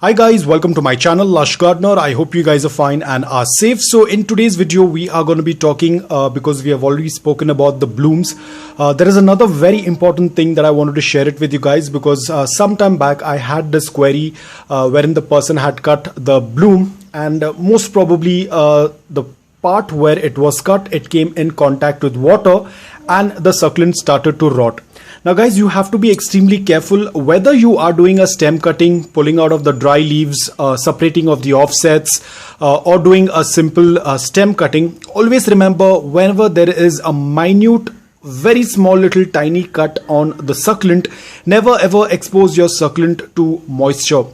Hi guys, welcome to my channel Lush Gardener. I hope you guys are fine and are safe. So in today's video we are going to be talking because we have already spoken about the blooms. There is another very important thing that I wanted to share it with you guys because some time back I had this query wherein the person had cut the bloom and most probably the part where it was cut, it came in contact with water and the succulent started to rot. Now guys, you have to be extremely careful whether you are doing a stem cutting, pulling out of the dry leaves, separating of the offsets, or doing a simple stem cutting. Always remember, whenever there is a minute, very small little tiny cut on the succulent, never ever expose your succulent to moisture.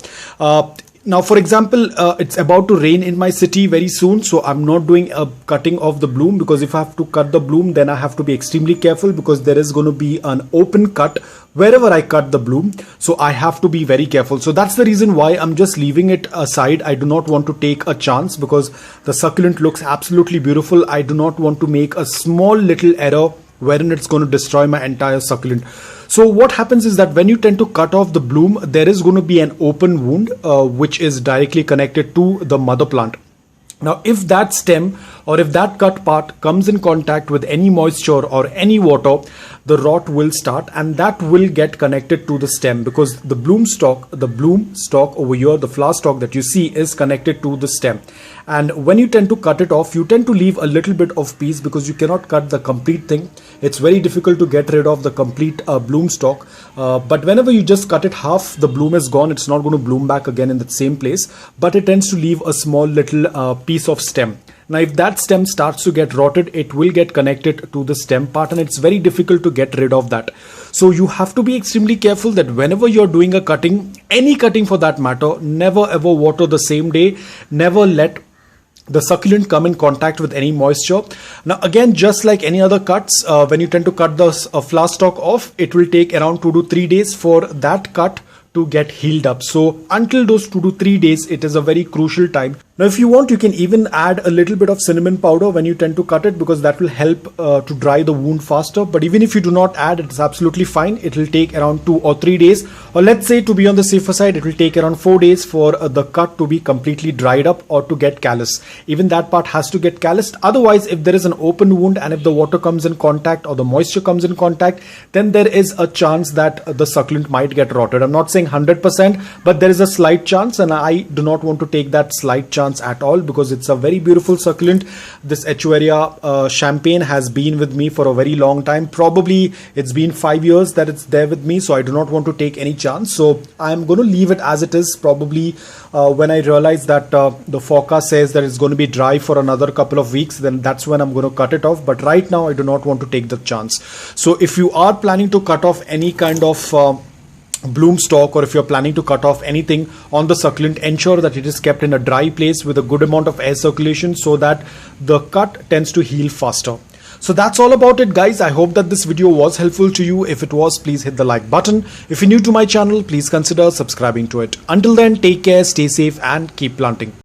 Now, for example, it's about to rain in my city very soon, so I'm not doing a cutting of the bloom because if I have to cut the bloom, then I have to be extremely careful because there is going to be an open cut wherever I cut the bloom. So I have to be very careful. So that's the reason why I'm just leaving it aside. I do not want to take a chance because the succulent looks absolutely beautiful. I do not want to make a small little error wherein it's going to destroy my entire succulent. So what happens is that when you tend to cut off the bloom, there is going to be an open wound which is directly connected to the mother plant. Now, if that stem or if that cut part comes in contact with any moisture or any water, the rot will start and that will get connected to the stem because the bloom stalk over here, the flower stalk that you see is connected to the stem. And when you tend to cut it off, you tend to leave a little bit of piece because you cannot cut the complete thing. It's very difficult to get rid of the complete bloom stalk. But whenever you just cut it half, the bloom is gone. It's not going to bloom back again in the same place, but it tends to leave a small little piece of stem. Now, if that stem starts to get rotted, it will get connected to the stem part and it's very difficult to get rid of that. So you have to be extremely careful that whenever you're doing a cutting, any cutting for that matter, never ever water the same day, never let the succulent come in contact with any moisture. Now again, just like any other cuts, when you tend to cut the flower stalk off, it will take around 2 to 3 days for that cut to get healed up. So until those 2 to 3 days, it is a very crucial time. Now if you want, you can even add a little bit of cinnamon powder when you tend to cut it because that will help to dry the wound faster. But even if you do not add, it's absolutely fine. It will take around 2 or 3 days, or let's say to be on the safer side, it will take around 4 days for the cut to be completely dried up or to get callous. Even that part has to get calloused. Otherwise, if there is an open wound and if the water comes in contact or the moisture comes in contact, then there is a chance that the succulent might get rotted. I'm not saying 100%, but there is a slight chance and I do not want to take that slight chance at all because it's a very beautiful succulent. This Echeveria champagne has been with me for a very long time. Probably it's been 5 years that it's there with me, so I do not want to take any chance. So I'm going to leave it as it is. Probably when I realize that the forecast says that it's going to be dry for another couple of weeks, then that's when I'm going to cut it off. But right now I do not want to take the chance. So if you are planning to cut off any kind of bloom stalk, or if you're planning to cut off anything on the succulent, ensure that it is kept in a dry place with a good amount of air circulation so that the cut tends to heal faster. So that's all about it, guys. I hope that this video was helpful to you. If it was, please hit the like button. If you're new to my channel, please consider subscribing to it. Until then, take care, stay safe and keep planting.